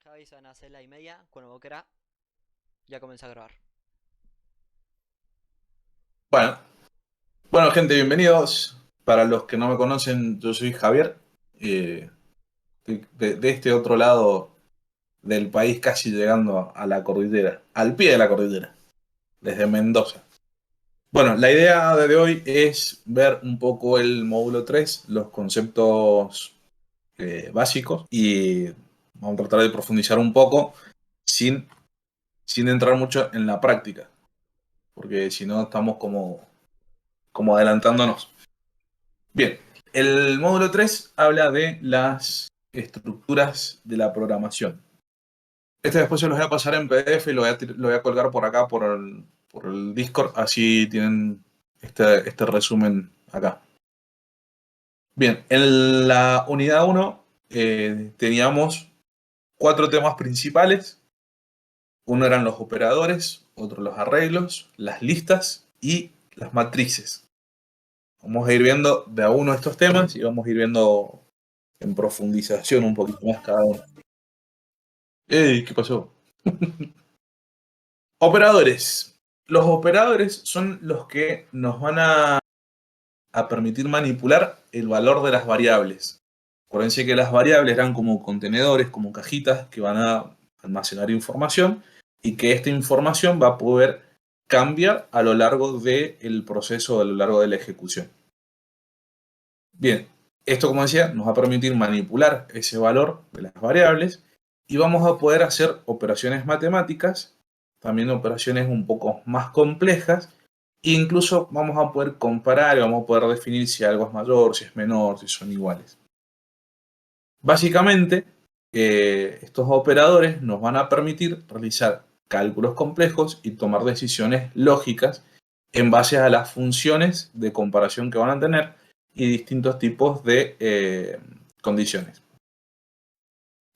Ya avisan a hacer la y media, cuando vos querás, ya comienza a grabar. Bueno, bueno, gente, bienvenidos. Para los que no me conocen, yo soy Javier. eh, de este otro lado del país, casi llegando a la cordillera, al pie de la cordillera, desde Mendoza. Bueno, la idea de hoy es ver un poco el módulo 3, los conceptos básicos, y vamos a tratar de profundizar un poco sin, sin entrar mucho en la práctica, porque si no estamos como adelantándonos. Bien, el módulo 3 habla de las estructuras de la programación. Este después se los voy a pasar en PDF y lo voy a colgar por acá, por el Discord, así tienen este resumen acá. Bien, en la unidad 1 teníamos cuatro temas principales. Uno eran los operadores, otro los arreglos, las listas y las matrices. Vamos a ir viendo de a uno estos temas y vamos a ir viendo en profundización un poquito más cada uno. ¡Ey! ¿Qué pasó? Operadores. Los operadores son los que nos van a permitir manipular el valor de las variables. Acuérdense que las variables eran como contenedores, como cajitas que van a almacenar información y que esta información va a poder cambiar a lo largo del proceso, a lo largo de la ejecución. Bien, esto, como decía, nos va a permitir manipular ese valor de las variables y vamos a poder hacer operaciones matemáticas, también operaciones un poco más complejas, e incluso vamos a poder comparar y vamos a poder definir si algo es mayor, si es menor, si son iguales. Básicamente, estos operadores nos van a permitir realizar cálculos complejos y tomar decisiones lógicas en base a las funciones de comparación que van a tener y distintos tipos de condiciones.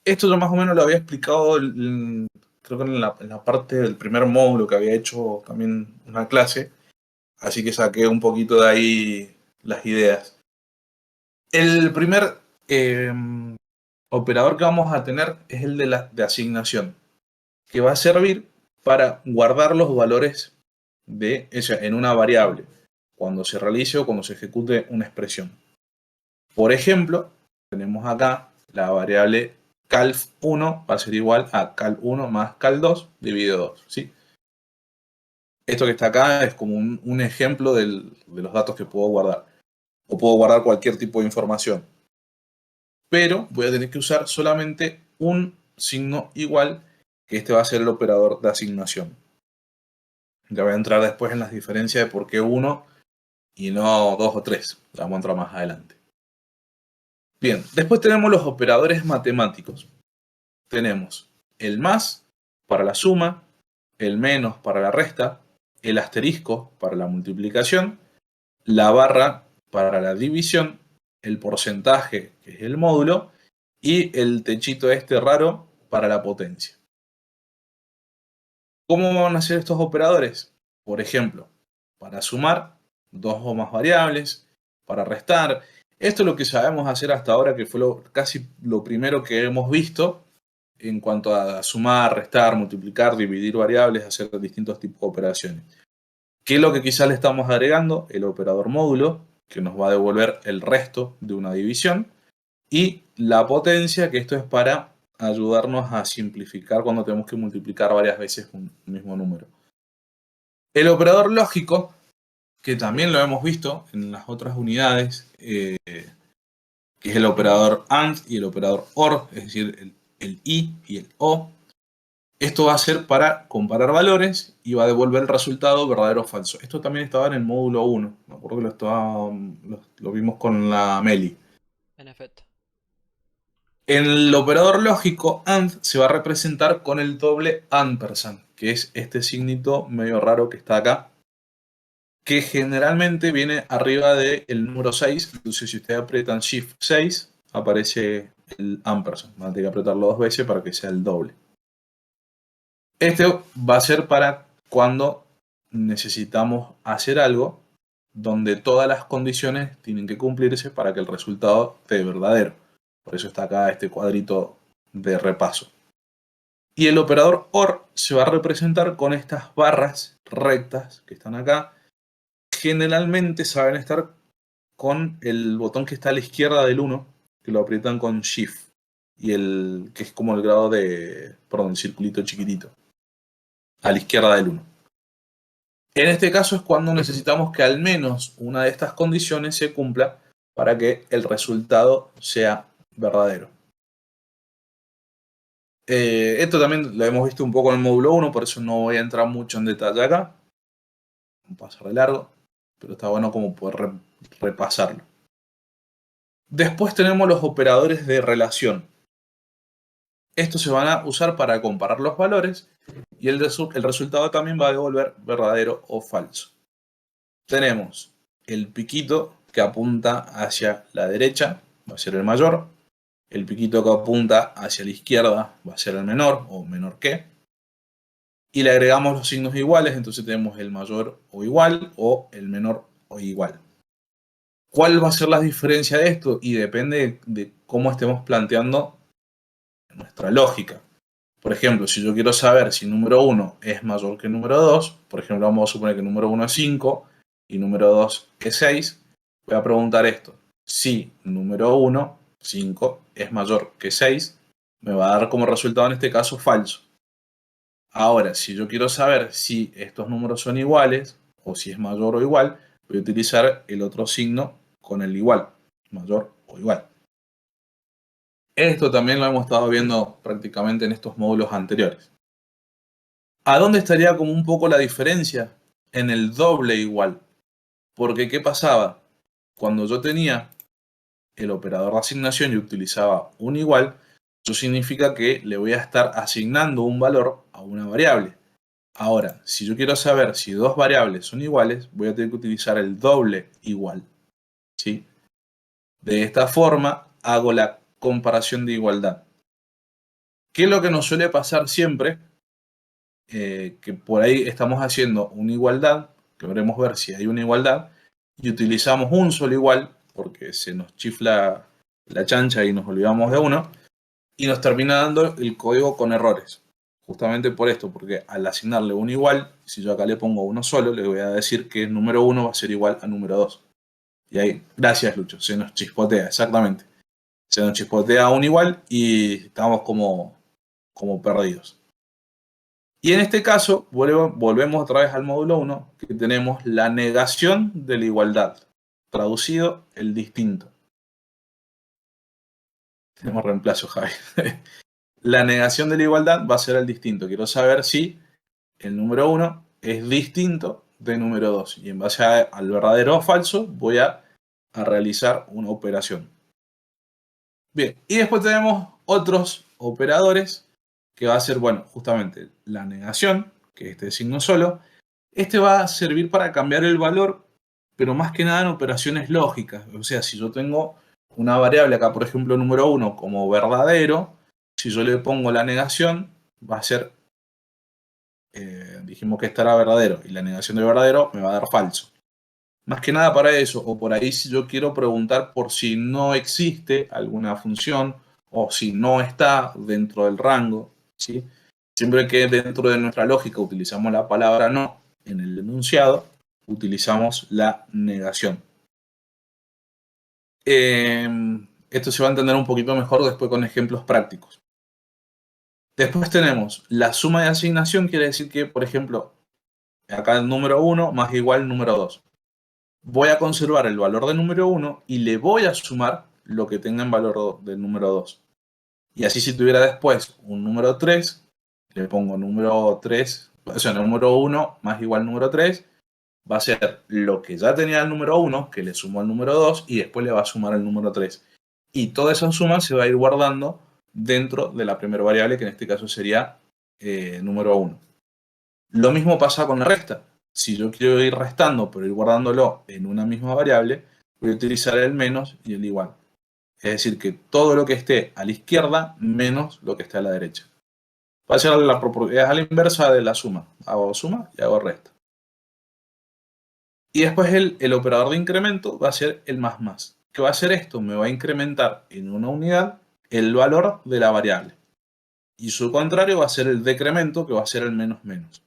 Esto yo más o menos lo había explicado, creo que en la parte del primer módulo que había hecho también una clase, así que saqué un poquito de ahí las ideas. El primer operador que vamos a tener es el de asignación, que va a servir para guardar los valores de esa en una variable cuando se realice o cuando se ejecute una expresión. Por ejemplo, tenemos acá la variable calf1 va a ser igual a cal1 más cal2 dividido 2, ¿sí? Esto que está acá es como un ejemplo de los datos que puedo guardar. O puedo guardar cualquier tipo de información. Pero voy a tener que usar solamente un signo igual, que este va a ser el operador de asignación. Ya voy a entrar después en las diferencias de por qué uno y no dos o tres. Ya vamos a entrar más adelante. Bien, después tenemos los operadores matemáticos. Tenemos el más para la suma, el menos para la resta, el asterisco para la multiplicación, la barra para la división, el porcentaje, que es el módulo, y el techito este raro para la potencia. ¿Cómo van a ser estos operadores? Por ejemplo, para sumar dos o más variables, para restar. Esto es lo que sabemos hacer hasta ahora, que fue casi lo primero que hemos visto en cuanto a sumar, restar, multiplicar, dividir variables, hacer distintos tipos de operaciones. ¿Qué es lo que quizás le estamos agregando? El operador módulo, que nos va a devolver el resto de una división, y la potencia, que esto es para ayudarnos a simplificar cuando tenemos que multiplicar varias veces un mismo número. El operador lógico, que también lo hemos visto en las otras unidades, que es el operador AND y el operador OR, es decir, el I y el O. Esto va a ser para comparar valores y va a devolver el resultado verdadero o falso. Esto también estaba en el módulo 1. Me acuerdo que lo vimos con la Meli. En efecto. En el operador lógico AND se va a representar con el doble ampersand, que es este signito medio raro que está acá, que generalmente viene arriba del número 6. Entonces, si ustedes aprietan Shift 6, aparece el ampersand. Van a tener que apretarlo dos veces para que sea el doble. Este va a ser para cuando necesitamos hacer algo donde todas las condiciones tienen que cumplirse para que el resultado esté verdadero. Por eso está acá este cuadrito de repaso. Y el operador OR se va a representar con estas barras rectas que están acá. Generalmente saben estar con el botón que está a la izquierda del 1, que lo aprietan con Shift. Y el que es como el grado de, perdón, el circulito chiquitito, a la izquierda del 1. En este caso es cuando necesitamos que al menos una de estas condiciones se cumpla para que el resultado sea verdadero. Esto también lo hemos visto un poco en el módulo 1, por eso no voy a entrar mucho en detalle acá. Un paso de largo, pero está bueno como poder repasarlo. Después tenemos los operadores de relación. Estos se van a usar para comparar los valores y el resultado también va a devolver verdadero o falso. Tenemos el piquito que apunta hacia la derecha, va a ser el mayor. El piquito que apunta hacia la izquierda va a ser el menor o menor que. Y le agregamos los signos iguales, entonces tenemos el mayor o igual o el menor o igual. ¿Cuál va a ser la diferencia de esto? Y depende de cómo estemos planteando nuestra lógica. Por ejemplo, si yo quiero saber si número 1 es mayor que número 2, por ejemplo, vamos a suponer que número 1 es 5 y número 2 es 6, voy a preguntar esto. Si número 1, 5, es mayor que 6, me va a dar como resultado en este caso falso. Ahora, si yo quiero saber si estos números son iguales o si es mayor o igual, voy a utilizar el otro signo con el igual, mayor o igual. Esto también lo hemos estado viendo prácticamente en estos módulos anteriores. ¿A dónde estaría como un poco la diferencia? En el doble igual. Porque ¿qué pasaba? Cuando yo tenía el operador de asignación y utilizaba un igual, eso significa que le voy a estar asignando un valor a una variable. Ahora, si yo quiero saber si dos variables son iguales, voy a tener que utilizar el doble igual, ¿sí? De esta forma hago la comparación de igualdad. ¿Qué es lo que nos suele pasar siempre? Que por ahí estamos haciendo una igualdad, que veremos ver si hay una igualdad, y utilizamos un solo igual, porque se nos chifla la chancha y nos olvidamos de uno, y nos termina dando el código con errores. Justamente por esto, porque al asignarle un igual, si yo acá le pongo uno solo, le voy a decir que el número 1 va a ser igual a número 2. Y ahí, gracias Lucho, se nos chispotea, exactamente. Se nos chispotea un igual y estamos como perdidos. Y en este caso, volvemos otra vez al módulo 1, que tenemos la negación de la igualdad. Traducido, el distinto. Tenemos reemplazo, Javi. La negación de la igualdad va a ser el distinto. Quiero saber si el número 1 es distinto del número 2. Y en base al verdadero o falso, voy a realizar una operación. Bien, y después tenemos otros operadores que va a ser, bueno, justamente la negación, que es este signo solo. Este va a servir para cambiar el valor, pero más que nada en operaciones lógicas. O sea, si yo tengo una variable acá, por ejemplo, número 1 como verdadero, si yo le pongo la negación, va a ser, dijimos que estará verdadero, y la negación de verdadero me va a dar falso. Más que nada para eso, o por ahí si yo quiero preguntar por si no existe alguna función, o si no está dentro del rango, ¿sí? Siempre que dentro de nuestra lógica utilizamos la palabra no en el enunciado, utilizamos la negación. Esto se va a entender un poquito mejor después con ejemplos prácticos. Después tenemos la suma de asignación, quiere decir que, por ejemplo, acá el número 1 más igual número 2. Voy a conservar el valor del número 1 y le voy a sumar lo que tenga en valor del número 2. Y así si tuviera después un número 3, le pongo número 3, o sea, número 1 más igual número 3, va a ser lo que ya tenía el número 1, que le sumo al número 2, y después le va a sumar el número 3. Y toda esa suma se va a ir guardando dentro de la primera variable, que en este caso sería número 1. Lo mismo pasa con la resta. Si yo quiero ir restando, pero ir guardándolo en una misma variable, voy a utilizar el menos y el igual. Es decir, que todo lo que esté a la izquierda menos lo que esté a la derecha. Va a ser es a la inversa de la suma. Hago suma y hago resta. Y después el operador de incremento va a ser el más más. ¿Qué va a hacer esto? Me va a incrementar en una unidad el valor de la variable. Y su contrario va a ser el decremento, que va a ser el menos menos.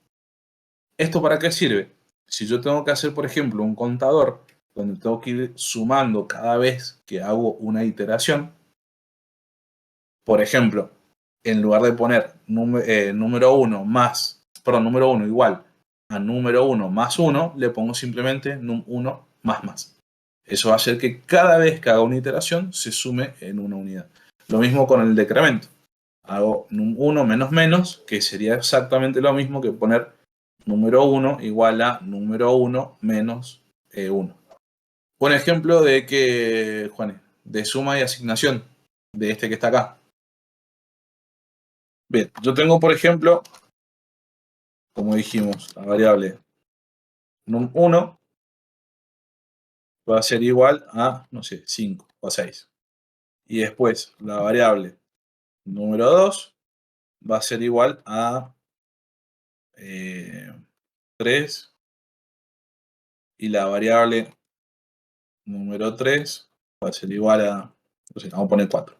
¿Esto para qué sirve? Si yo tengo que hacer, por ejemplo, un contador donde tengo que ir sumando cada vez que hago una iteración, por ejemplo, en lugar de poner número 1 más, perdón, número 1 igual a número 1 más 1, le pongo simplemente num1 más más. Eso va a hacer que cada vez que haga una iteración se sume en una unidad. Lo mismo con el decremento. Hago num1 menos menos, que sería exactamente lo mismo que poner número 1 igual a número 1 menos 1. Un ejemplo de que, Juan, de suma y asignación de este que está acá. Bien, yo tengo, por ejemplo, como dijimos, la variable num1 va a ser igual a, no sé, 5 o 6. Y después la variable número 2 va a ser igual a 3. Y la variable número 3 va a ser igual a, no sé, vamos a poner 4.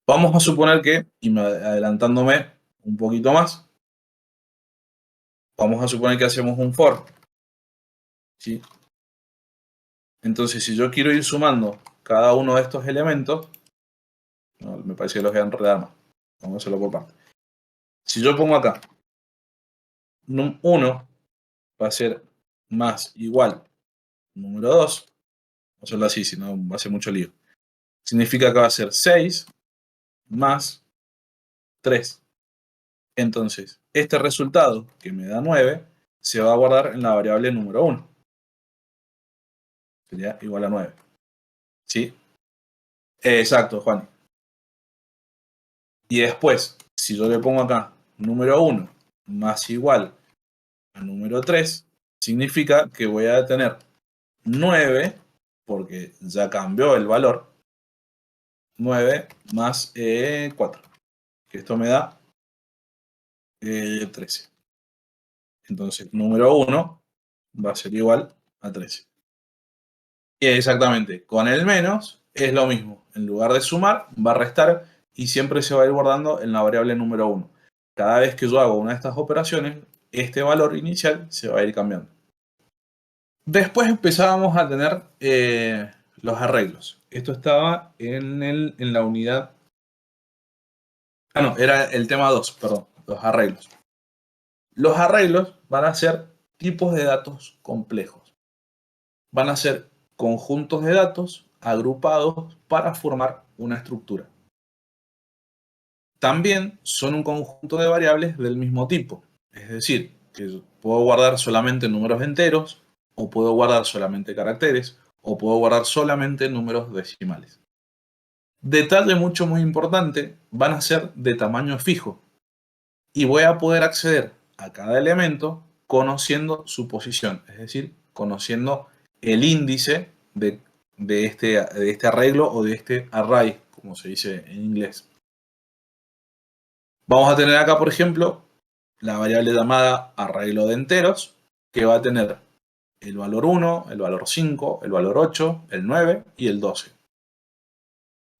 Vamos a suponer que, y adelantándome un poquito más, vamos a suponer que hacemos un for. ¿Sí? Entonces, si yo quiero ir sumando cada uno de estos elementos, no, me parece que los voy a enredar más. Vamos a hacerlo por parte. Si yo pongo acá, num1 va a ser más igual número 2, vamos a hacerlo así, si no va a ser mucho lío. Significa que va a ser 6 más 3. Entonces, este resultado, que me da 9, se va a guardar en la variable número 1. Sería igual a 9. ¿Sí? Exacto, Juan. Y después, si yo le pongo acá número 1 más igual a número 3, significa que voy a tener 9, porque ya cambió el valor, 9 más 4, que esto me da 13. Entonces, número 1 va a ser igual a 13. Y exactamente, con el menos es lo mismo. En lugar de sumar, va a restar y siempre se va a ir guardando en la variable número 1. Cada vez que yo hago una de estas operaciones, este valor inicial se va a ir cambiando. Después empezábamos a tener los arreglos. Esto estaba en la unidad. Ah, no, era el tema 2, perdón, los arreglos. Los arreglos van a ser tipos de datos complejos. Van a ser conjuntos de datos agrupados para formar una estructura. También son un conjunto de variables del mismo tipo. Es decir, que puedo guardar solamente números enteros, o puedo guardar solamente caracteres, o puedo guardar solamente números decimales. Detalle muy importante, van a ser de tamaño fijo. Y voy a poder acceder a cada elemento conociendo su posición, es decir, conociendo el índice de este arreglo o de este array, como se dice en inglés. Vamos a tener acá, por ejemplo, la variable llamada arreglo de enteros, que va a tener el valor 1, el valor 5, el valor 8, el 9 y el 12.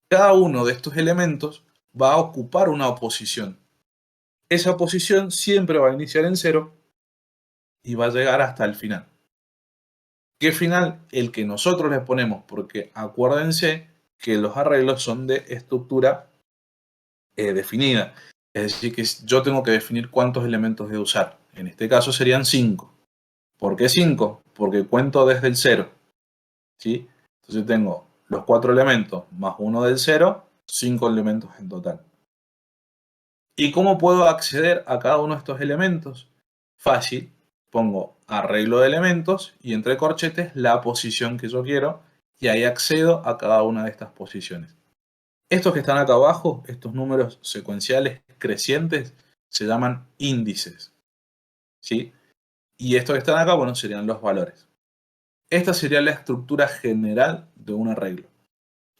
Cada uno de estos elementos va a ocupar una posición. Esa posición siempre va a iniciar en 0 y va a llegar hasta el final. ¿Qué final? El que nosotros le ponemos, porque acuérdense que los arreglos son de estructura definida. Es decir, que yo tengo que definir cuántos elementos he de usar. En este caso serían 5. ¿Por qué 5? Porque cuento desde el 0. ¿Sí? Entonces tengo los 4 elementos más 1 del 0, 5 elementos en total. ¿Y cómo puedo acceder a cada uno de estos elementos? Fácil. Pongo arreglo de elementos y entre corchetes la posición que yo quiero y ahí accedo a cada una de estas posiciones. Estos que están acá abajo, estos números secuenciales crecientes, se llaman índices. ¿Sí? Y estos que están acá, bueno, serían los valores. Esta sería la estructura general de un arreglo.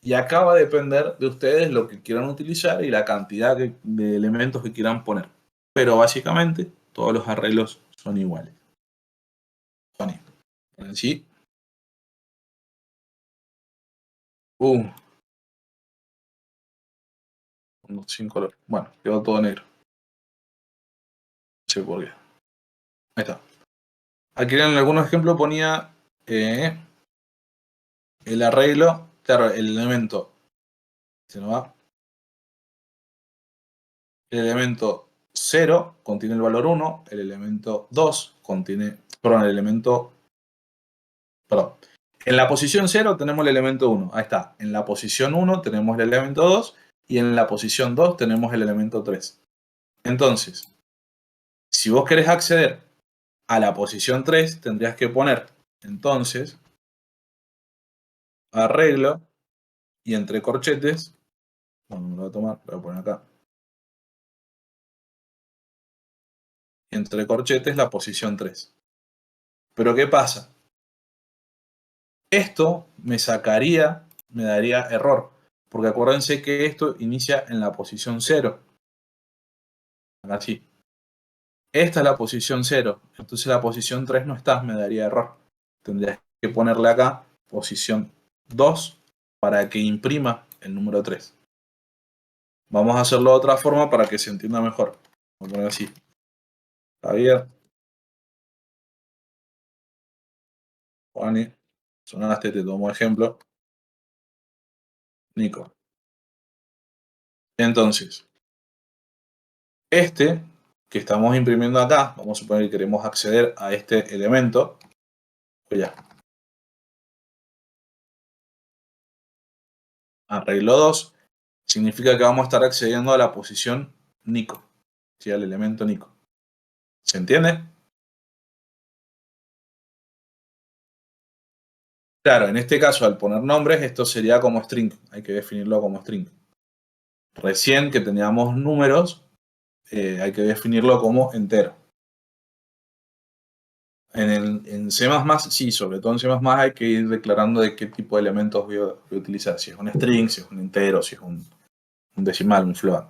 Y acá va a depender de ustedes lo que quieran utilizar y la cantidad de elementos que quieran poner. Pero básicamente todos los arreglos son iguales. ¿Sí? Uh, sin color. Bueno, quedó todo negro. No sé por qué. Ahí está. Aquí en algunos ejemplos ponía el arreglo, claro, el elemento. Se nos va. El elemento 0 contiene el valor 1, el elemento 2 contiene, perdón, el elemento, perdón. En la posición 0 tenemos el elemento 1, ahí está. En la posición 1 tenemos el elemento 2 y en la posición 2 tenemos el elemento 3. Entonces, si vos querés acceder a la posición 3, tendrías que poner, entonces, arreglo y entre corchetes, bueno, me lo voy a tomar, lo voy a poner acá, y entre corchetes la posición 3. Pero ¿qué pasa? Esto me sacaría, me daría error, porque acuérdense que esto inicia en la posición 0. Así. Esta es la posición 0, entonces la posición 3 no está, me daría error. Tendrías que ponerle acá posición 2 para que imprima el número 3. Vamos a hacerlo de otra forma para que se entienda mejor. Vamos a poner así. Javier, Juani, sonaste, te tomo ejemplo. Nico. Entonces, este que estamos imprimiendo acá, vamos a suponer que queremos acceder a este elemento, pues ya, arreglo 2, significa que vamos a estar accediendo a la posición Nico, ¿sí? Al elemento Nico. ¿Se entiende? Claro, en este caso, al poner nombres, esto sería como string, hay que definirlo como string. Recién que teníamos números, hay que definirlo como entero. En C++, sí, sobre todo en C++ hay que ir declarando de qué tipo de elementos voy a utilizar. Si es un string, si es un entero, si es un decimal, un float.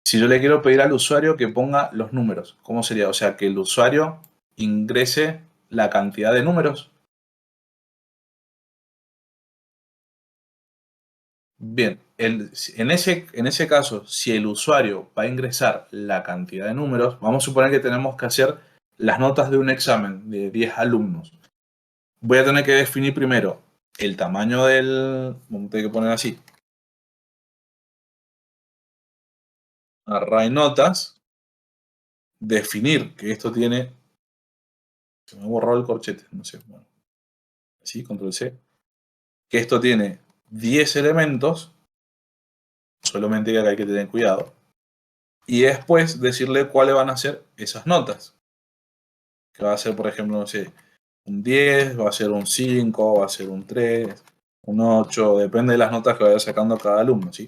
Si yo le quiero pedir al usuario que ponga los números, ¿cómo sería? O sea, que el usuario ingrese la cantidad de números. Bien, en ese caso, si el usuario va a ingresar la cantidad de números, vamos a suponer que tenemos que hacer las notas de un examen de 10 alumnos. Voy a tener que definir primero el tamaño del... Vamos a tener que poner así. Array notas. Definir que esto tiene... Se me borró el corchete, no sé. Bueno, así, control C. Que esto tiene 10 elementos. Solamente que acá hay que tener cuidado. Y después decirle cuáles van a ser esas notas. Que va a ser, por ejemplo, no sé, un 10, va a ser un 5, va a ser un 3, un 8, depende de las notas que vaya sacando cada alumno, ¿sí?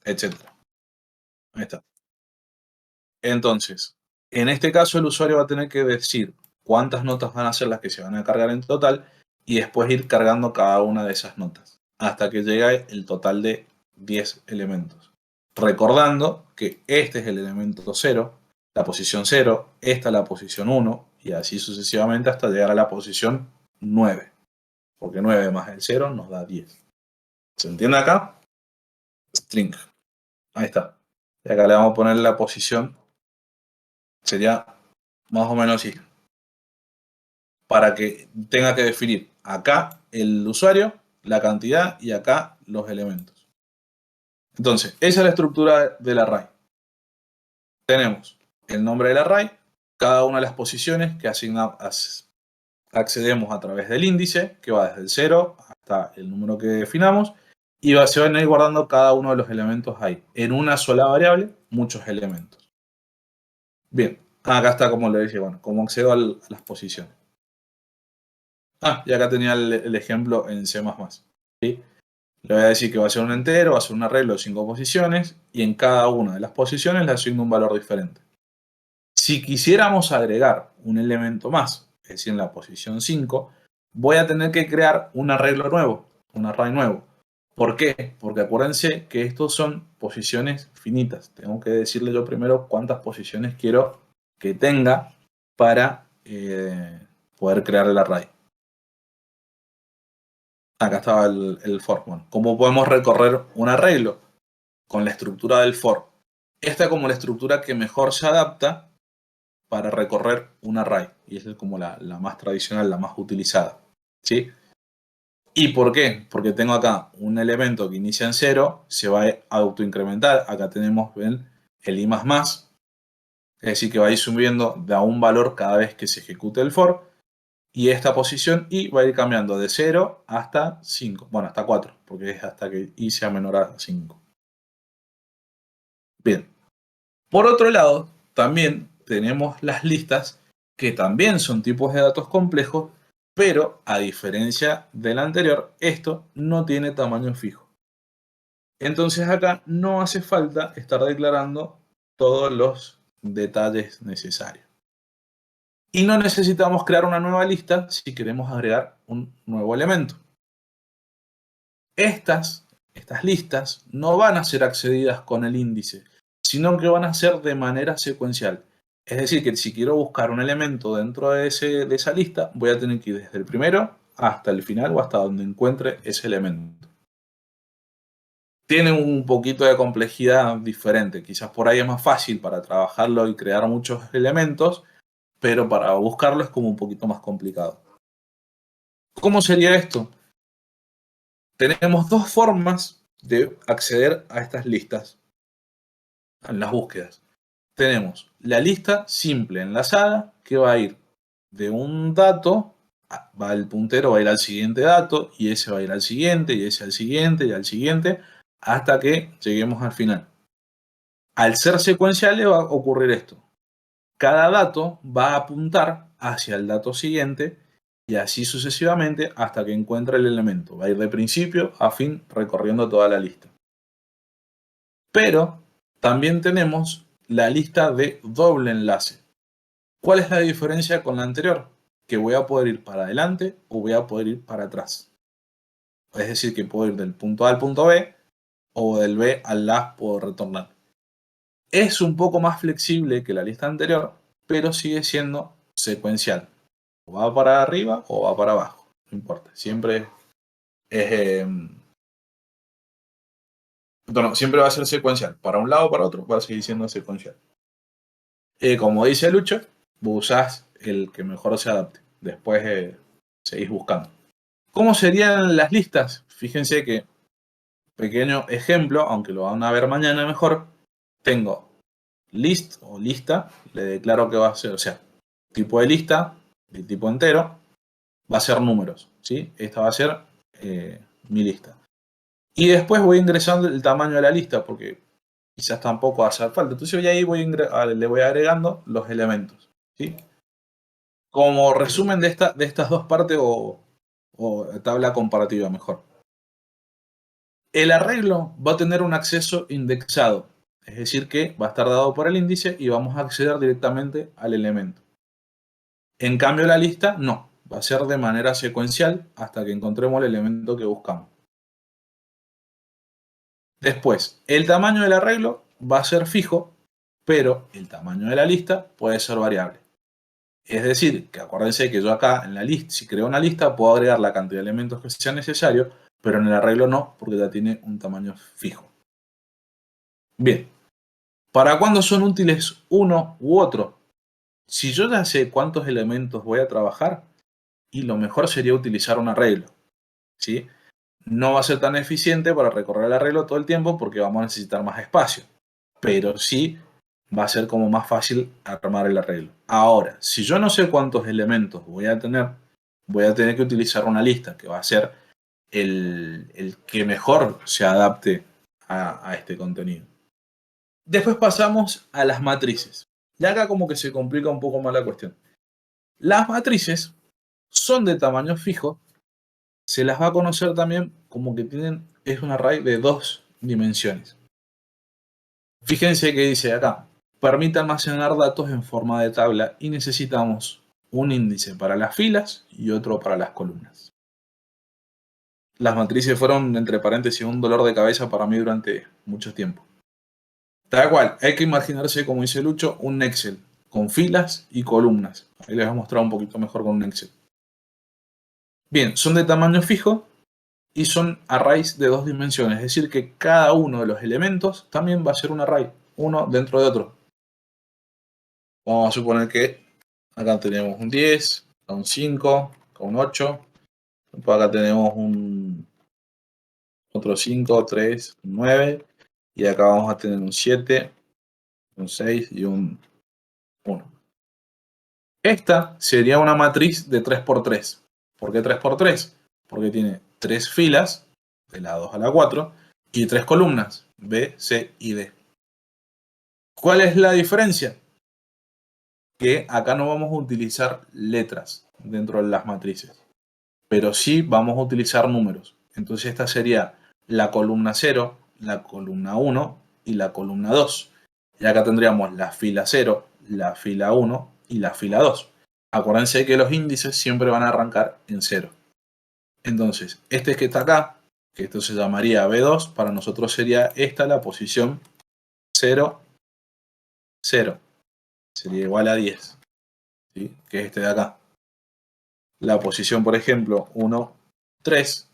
Etcétera. Ahí está. Entonces, en este caso el usuario va a tener que decir cuántas notas van a ser las que se van a cargar en total y después ir cargando cada una de esas notas hasta que llegue el total de 10 elementos. Recordando que este es el elemento 0, la posición 0, esta es la posición 1 y así sucesivamente hasta llegar a la posición 9. Porque 9 más el 0 nos da 10. ¿Se entiende acá? String. Ahí está. Y acá le vamos a poner la posición. Sería más o menos así. Para que tenga que definir acá el usuario, la cantidad y acá los elementos. Entonces, esa es la estructura del array. Tenemos el nombre del array, cada una de las posiciones que accedemos a través del índice, que va desde el 0 hasta el número que definamos, y se van a ir guardando cada uno de los elementos ahí. En una sola variable, muchos elementos. Bien, acá está como le decía, bueno, cómo accedo a las posiciones. Y acá tenía el ejemplo en C++. ¿Sí? Le voy a decir que va a ser un entero, va a ser un arreglo de 5 posiciones, y en cada una de las posiciones le asigno un valor diferente. Si quisiéramos agregar un elemento más, es decir, en la posición 5, voy a tener que crear un arreglo nuevo, un array nuevo. ¿Por qué? Porque acuérdense que estos son posiciones finitas. Tengo que decirle yo primero cuántas posiciones quiero que tenga para poder crear el array. Acá estaba el for. Bueno, ¿cómo podemos recorrer un arreglo? Con la estructura del for. Esta como la estructura que mejor se adapta para recorrer un array. Y esa es como la más tradicional, la más utilizada. ¿Sí? ¿Y por qué? Porque tengo acá un elemento que inicia en 0, se va a autoincrementar. Acá tenemos el i++, es decir, que va a ir subiendo de a un valor cada vez que se ejecute el for. Y esta posición i va a ir cambiando de 0 hasta 5. Bueno, hasta 4, porque es hasta que i sea menor a 5. Bien. Por otro lado, también tenemos las listas, que también son tipos de datos complejos, pero a diferencia del anterior, esto no tiene tamaño fijo. Entonces acá no hace falta estar declarando todos los detalles necesarios. Y no necesitamos crear una nueva lista si queremos agregar un nuevo elemento. Estas listas no van a ser accedidas con el índice, sino que van a ser de manera secuencial. Es decir, que si quiero buscar un elemento dentro de esa lista, voy a tener que ir desde el primero hasta el final o hasta donde encuentre ese elemento. Tiene un poquito de complejidad diferente. Quizás por ahí es más fácil para trabajarlo y crear muchos elementos, pero para buscarlo es como un poquito más complicado. ¿Cómo sería esto? Tenemos dos formas de acceder a estas listas en las búsquedas. Tenemos la lista simple enlazada, que va a ir de un dato, va el puntero va a ir al siguiente dato, y ese va a ir al siguiente, y ese al siguiente, y al siguiente, hasta que lleguemos al final. Al ser secuencial le va a ocurrir esto. Cada dato va a apuntar hacia el dato siguiente, y así sucesivamente hasta que encuentre el elemento. Va a ir de principio a fin recorriendo toda la lista. Pero también tenemos la lista de doble enlace. ¿Cuál es la diferencia con la anterior? Que voy a poder ir para adelante o voy a poder ir para atrás. Es decir, que puedo ir del punto A al punto B o del B al A puedo retornar. Es un poco más flexible que la lista anterior, pero sigue siendo secuencial. O va para arriba o va para abajo. No importa. Siempre siempre va a ser secuencial. Para un lado o para otro va a seguir siendo secuencial. Como dice Lucho, vos usás el que mejor se adapte. Después seguís buscando. ¿Cómo serían las listas? Fíjense que, pequeño ejemplo, aunque lo van a ver mañana mejor, tengo list o lista, le declaro que va a ser, o sea, tipo de lista, de tipo entero, va a ser números, ¿sí? Esta va a ser mi lista. Y después voy ingresando el tamaño de la lista, porque quizás tampoco hace falta. Entonces ahí le voy agregando los elementos, ¿sí? Como resumen de estas dos partes o tabla comparativa mejor. El arreglo va a tener un acceso indexado, es decir que va a estar dado por el índice y vamos a acceder directamente al elemento. En cambio la lista no, va a ser de manera secuencial hasta que encontremos el elemento que buscamos. Después, el tamaño del arreglo va a ser fijo, pero el tamaño de la lista puede ser variable. Es decir, que acuérdense que yo acá en la lista, si creo una lista, puedo agregar la cantidad de elementos que sea necesario, pero en el arreglo no, porque ya tiene un tamaño fijo. Bien, ¿para cuándo son útiles uno u otro? Si yo ya sé cuántos elementos voy a trabajar, y lo mejor sería utilizar un arreglo, ¿sí? No va a ser tan eficiente para recorrer el arreglo todo el tiempo porque vamos a necesitar más espacio, pero sí va a ser como más fácil armar el arreglo. Ahora, si yo no sé cuántos elementos voy a tener que utilizar una lista que va a ser el que mejor se adapte a este contenido. Después pasamos a las matrices. Y acá como que se complica un poco más la cuestión. Las matrices son de tamaño fijo. Se las va a conocer también como que es un array de 2 dimensiones. Fíjense que dice acá, permite almacenar datos en forma de tabla y necesitamos un índice para las filas y otro para las columnas. Las matrices fueron, entre paréntesis, un dolor de cabeza para mí durante mucho tiempo. Tal cual, hay que imaginarse, como dice Lucho, un Excel con filas y columnas. Ahí les voy a mostrar un poquito mejor con un Excel. Bien, son de tamaño fijo y son arrays de 2 dimensiones. Es decir, que cada uno de los elementos también va a ser un array, uno dentro de otro. Vamos a suponer que acá tenemos un 10, acá un 5, acá un 8. Después acá tenemos otro 5, 3, un 9. Y acá vamos a tener un 7, un 6 y un 1. Esta sería una matriz de 3×3. ¿Por qué 3×3? Porque tiene 3 filas, de la 2 a la 4, y 3 columnas, B, C y D. ¿Cuál es la diferencia? Que acá no vamos a utilizar letras dentro de las matrices, pero sí vamos a utilizar números. Entonces esta sería la columna 0, la columna 1 y la columna 2. Y acá tendríamos la fila 0, la fila 1 y la fila 2. Acuérdense que los índices siempre van a arrancar en 0. Entonces, este que está acá, que esto se llamaría B2, para nosotros sería esta la posición 0, 0. Sería igual a 10. ¿Sí? Que es este de acá. La posición, por ejemplo, 1, 3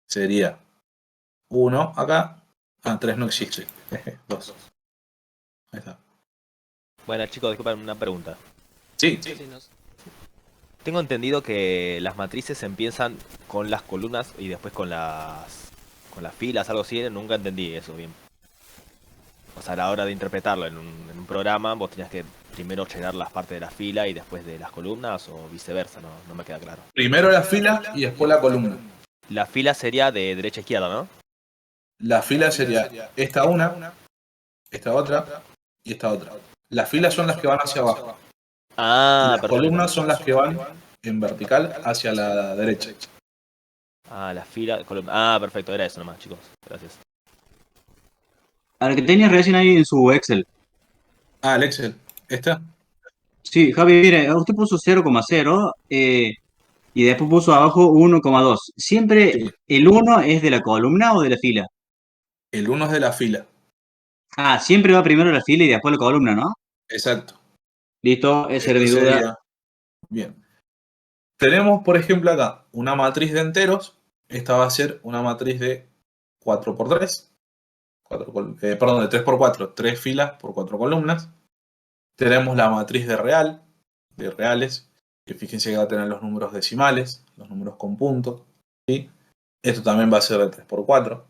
sería 1 acá. 3 no existe. 2. Ahí está. Bueno, chicos, disculpen una pregunta. Sí, Tengo entendido que las matrices empiezan con las columnas y después con las filas, algo así. Nunca entendí eso bien. O sea, a la hora de interpretarlo en un programa, vos tenías que primero llenar las partes de la fila y después de las columnas, o viceversa, no me queda claro. primero la fila y después la columna. La fila sería de derecha a izquierda, ¿no? La fila sería esta una, esta otra y esta otra. Las filas son las que van hacia abajo. Y Ah, las perfecto. columnas son las que van en vertical hacia la derecha. Ah, la fila, columna. Ah, perfecto, era eso nomás, chicos. Gracias. A la que tenías recién ahí en su Excel. Ah, el Excel. ¿Esta? Sí, Javi, mire, usted puso 0,0 y después puso abajo 1,2. ¿Siempre Sí. el 1 es de la columna o de la fila? El 1 es de la fila. Ah, siempre va primero la fila y después la columna, ¿no? Exacto. Listo, esa era Esto mi duda. sería. Bien. Tenemos, por ejemplo, acá una matriz de enteros. Esta va a ser una matriz de 4×3. Perdón, de 3×4. 3 filas por 4 columnas. Tenemos la matriz de reales. Que fíjense que va a tener los números decimales, los números con punto. ¿Sí? Esto también va a ser de 3×4.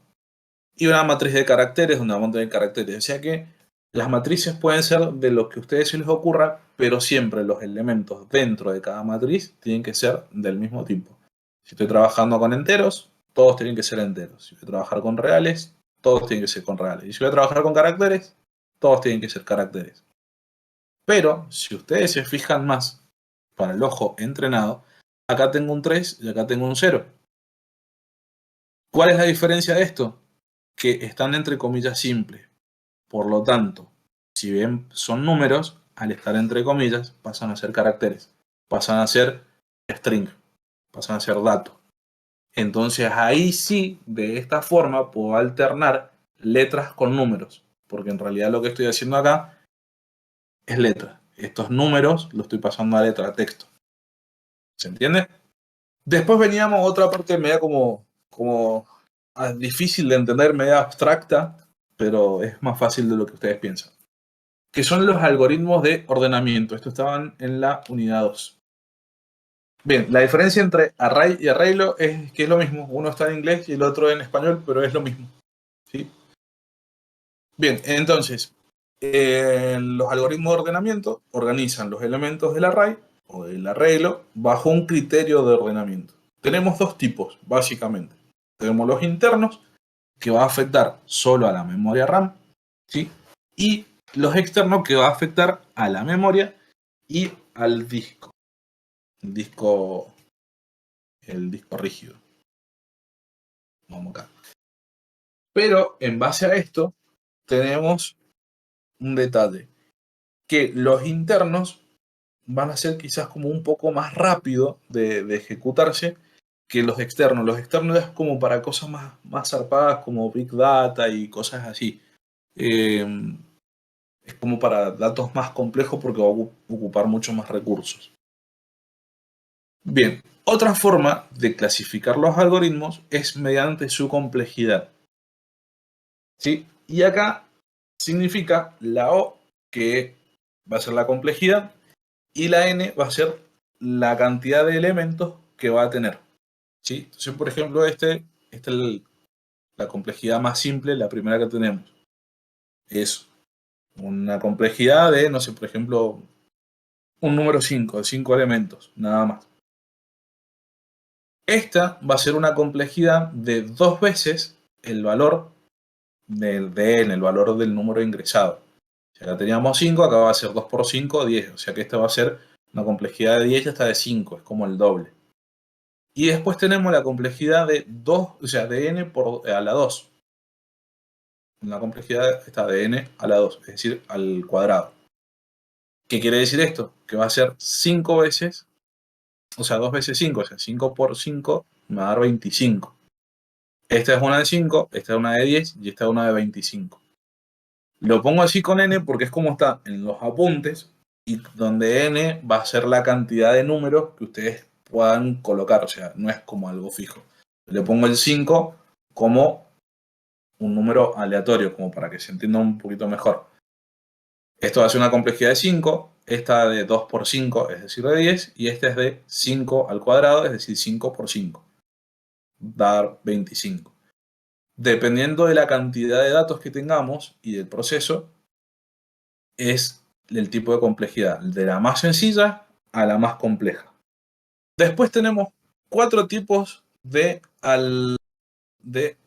Y una matriz de caracteres, una montaña de caracteres. O sea que las matrices pueden ser de lo que a ustedes se les ocurra, pero siempre los elementos dentro de cada matriz tienen que ser del mismo tipo. Si estoy trabajando con enteros, todos tienen que ser enteros. Si voy a trabajar con reales, todos tienen que ser con reales. Y si voy a trabajar con caracteres, todos tienen que ser caracteres. Pero si ustedes se fijan más para el ojo entrenado, acá tengo un 3 y acá tengo un 0. ¿Cuál es la diferencia de esto? Que están entre comillas simples. Por lo tanto, si bien son números, al estar entre comillas, pasan a ser caracteres, pasan a ser string, pasan a ser datos. Entonces ahí sí, de esta forma, puedo alternar letras con números, porque en realidad lo que estoy haciendo acá es letra. Estos números los estoy pasando a letra, a texto. ¿Se entiende? Después veníamos a otra parte media como difícil de entender, media abstracta, pero es más fácil de lo que ustedes piensan, que son los algoritmos de ordenamiento. Estos estaban en la unidad 2. Bien, la diferencia entre array y arreglo es que es lo mismo. Uno está en inglés y el otro en español, pero es lo mismo. ¿Sí? Bien, entonces, los algoritmos de ordenamiento organizan los elementos del array o del arreglo bajo un criterio de ordenamiento. Tenemos dos tipos, básicamente. Tenemos los internos, que va a afectar solo a la memoria RAM, ¿sí? Y los externos, que va a afectar a la memoria y al disco. El disco rígido. Vamos acá. Pero en base a esto, tenemos un detalle. Que los internos van a ser quizás como un poco más rápido de ejecutarse que los externos. Los externos es como para cosas más zarpadas como Big Data y cosas así. Es como para datos más complejos porque va a ocupar mucho más recursos. Bien, otra forma de clasificar los algoritmos es mediante su complejidad. ¿Sí? Y acá significa la O, que va a ser la complejidad, y la N va a ser la cantidad de elementos que va a tener. ¿Sí? Entonces, por ejemplo, esta es la complejidad más simple, la primera que tenemos. Es una complejidad de, no sé, por ejemplo, un número 5, de 5 elementos, nada más. Esta va a ser una complejidad de 2 veces el valor de n, el valor del número ingresado. Si acá teníamos 5, acá va a ser 2 por 5, 10. O sea que esta va a ser una complejidad de 10 y esta de 5, es como el doble. Y después tenemos la complejidad de 2, o sea, de n a la 2. La complejidad está de n a la 2, es decir, al cuadrado. ¿Qué quiere decir esto? Que va a ser 5 veces, o sea, 2 veces 5, o sea, 5 por 5 me va a dar 25. Esta es una de 5, esta es una de 10 y esta es una de 25. Lo pongo así con n porque es como está en los apuntes y donde n va a ser la cantidad de números que ustedes puedan colocar, o sea, no es como algo fijo. Le pongo el 5 como un número aleatorio, como para que se entienda un poquito mejor. Esto va a ser una complejidad de 5, esta de 2 por 5, es decir, de 10, y esta es de 5 al cuadrado, es decir, 5 por 5, dar 25. Dependiendo de la cantidad de datos que tengamos y del proceso, es el tipo de complejidad, de la más sencilla a la más compleja. Después tenemos 4 tipos de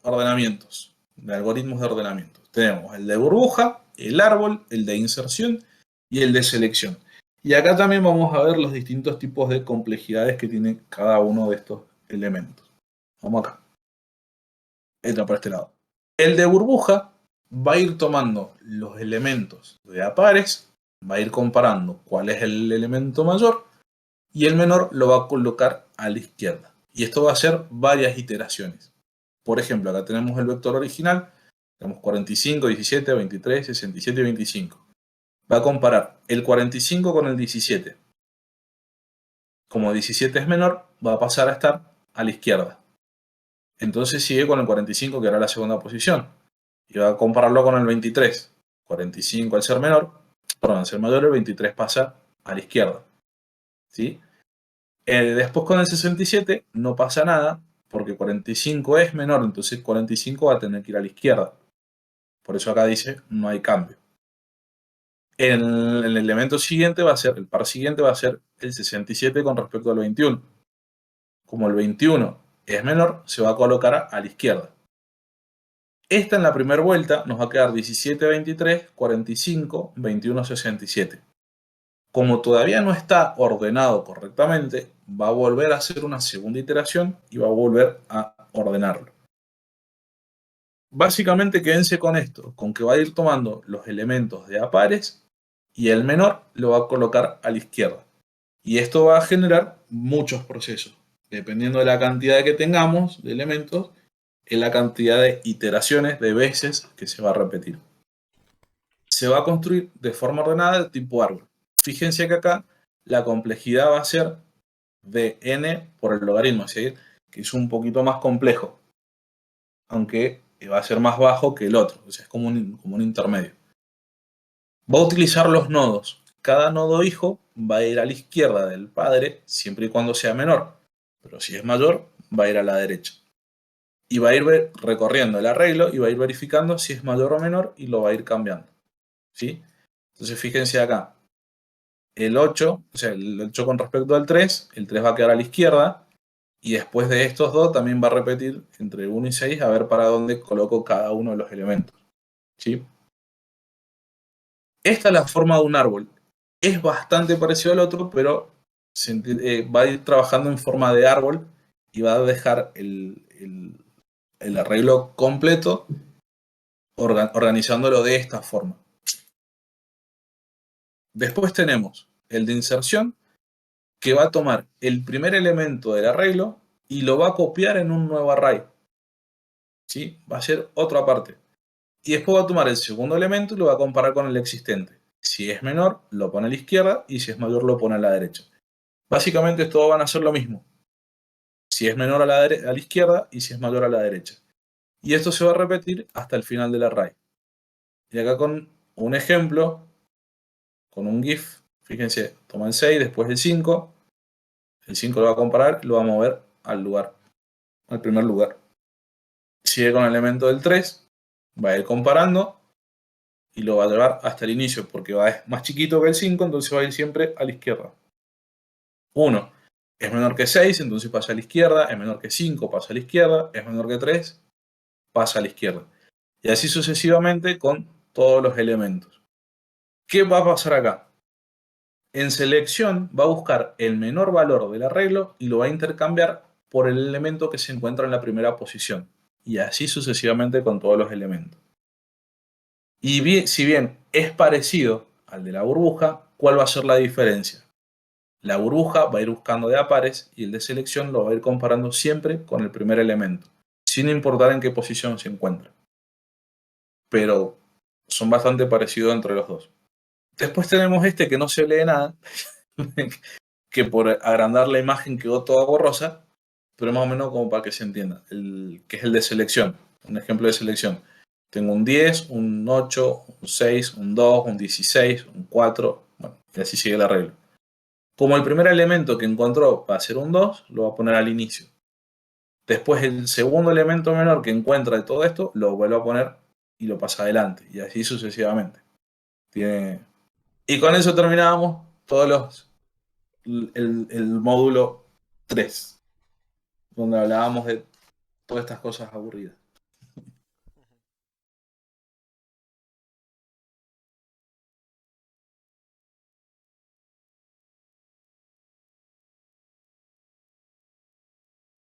ordenamientos, de algoritmos de ordenamiento. Tenemos el de burbuja, el árbol, el de inserción y el de selección. Y acá también vamos a ver los distintos tipos de complejidades que tiene cada uno de estos elementos. Vamos acá. Entra por este lado. El de burbuja va a ir tomando los elementos de a pares, va a ir comparando cuál es el elemento mayor y el menor lo va a colocar a la izquierda. Y esto va a ser varias iteraciones. Por ejemplo, acá tenemos el vector original, tenemos 45, 17, 23, 67 y 25. Va a comparar el 45 con el 17. Como 17 es menor, va a pasar a estar a la izquierda. Entonces sigue con el 45, que era la segunda posición. Y va a compararlo con el 23. 45 al ser menor, perdón, al ser mayor, el 23 pasa a la izquierda. ¿Sí? Después con el 67 no pasa nada, porque 45 es menor, entonces 45 va a tener que ir a la izquierda. Por eso acá dice no hay cambio. El elemento siguiente va a ser, el par siguiente va a ser el 67 con respecto al 21. Como el 21 es menor, se va a colocar a la izquierda. Esta en la primera vuelta nos va a quedar 17, 23, 45, 21, 67. Como todavía no está ordenado correctamente, va a volver a hacer una segunda iteración y va a volver a ordenarlo. Básicamente quédense con esto, con que va a ir tomando los elementos de a pares y el menor lo va a colocar a la izquierda. Y esto va a generar muchos procesos. Dependiendo de la cantidad que tengamos de elementos, es la cantidad de iteraciones, de veces que se va a repetir. Se va a construir de forma ordenada de tipo árbol. Fíjense que acá la complejidad va a ser de n por el logaritmo, es decir, que es un poquito más complejo, aunque va a ser más bajo que el otro, o sea, es como un intermedio. Va a utilizar los nodos. Cada nodo hijo va a ir a la izquierda del padre siempre y cuando sea menor, pero si es mayor va a ir a la derecha. Y va a ir recorriendo el arreglo y va a ir verificando si es mayor o menor y lo va a ir cambiando. ¿Sí? Entonces fíjense acá, el 8, o sea, el 8 con respecto al 3, el 3 va a quedar a la izquierda y después de estos dos también va a repetir entre 1 y 6 a ver para dónde coloco cada uno de los elementos. ¿Sí? Esta es la forma de un árbol. Es bastante parecido al otro, pero va a ir trabajando en forma de árbol y va a dejar el arreglo completo organizándolo de esta forma. Después tenemos el de inserción, que va a tomar el primer elemento del arreglo y lo va a copiar en un nuevo array. ¿Sí? Va a ser otra parte. Y después va a tomar el segundo elemento y lo va a comparar con el existente. Si es menor, lo pone a la izquierda y si es mayor, lo pone a la derecha. Básicamente todos van a hacer lo mismo. Si es menor a a la izquierda y si es mayor a la derecha. Y esto se va a repetir hasta el final del array. Y acá con un ejemplo, con un GIF, fíjense, toma el 6, después el 5. El 5 lo va a comparar y lo va a mover al primer lugar. Sigue con el elemento del 3, va a ir comparando y lo va a llevar hasta el inicio porque es más chiquito que el 5, entonces va a ir siempre a la izquierda. 1 es menor que 6, entonces pasa a la izquierda, es menor que 5, pasa a la izquierda, es menor que 3, pasa a la izquierda. Y así sucesivamente con todos los elementos. ¿Qué va a pasar acá? En selección va a buscar el menor valor del arreglo y lo va a intercambiar por el elemento que se encuentra en la primera posición. Y así sucesivamente con todos los elementos. Y bien, si bien es parecido al de la burbuja, ¿cuál va a ser la diferencia? La burbuja va a ir buscando de a pares y el de selección lo va a ir comparando siempre con el primer elemento, sin importar en qué posición se encuentra. Pero son bastante parecidos entre los dos. Después tenemos este que no se lee nada, que por agrandar la imagen quedó toda borrosa, pero más o menos como para que se entienda, que es el de selección, un ejemplo de selección. Tengo un 10, un 8, un 6, un 2, un 16, un 4, bueno, y así sigue el arreglo. Como el primer elemento que encontró va a ser un 2, lo va a poner al inicio. Después el segundo elemento menor que encuentra de todo esto, lo vuelve a poner y lo pasa adelante, y así sucesivamente. Y con eso terminábamos el módulo 3, donde hablábamos de todas estas cosas aburridas.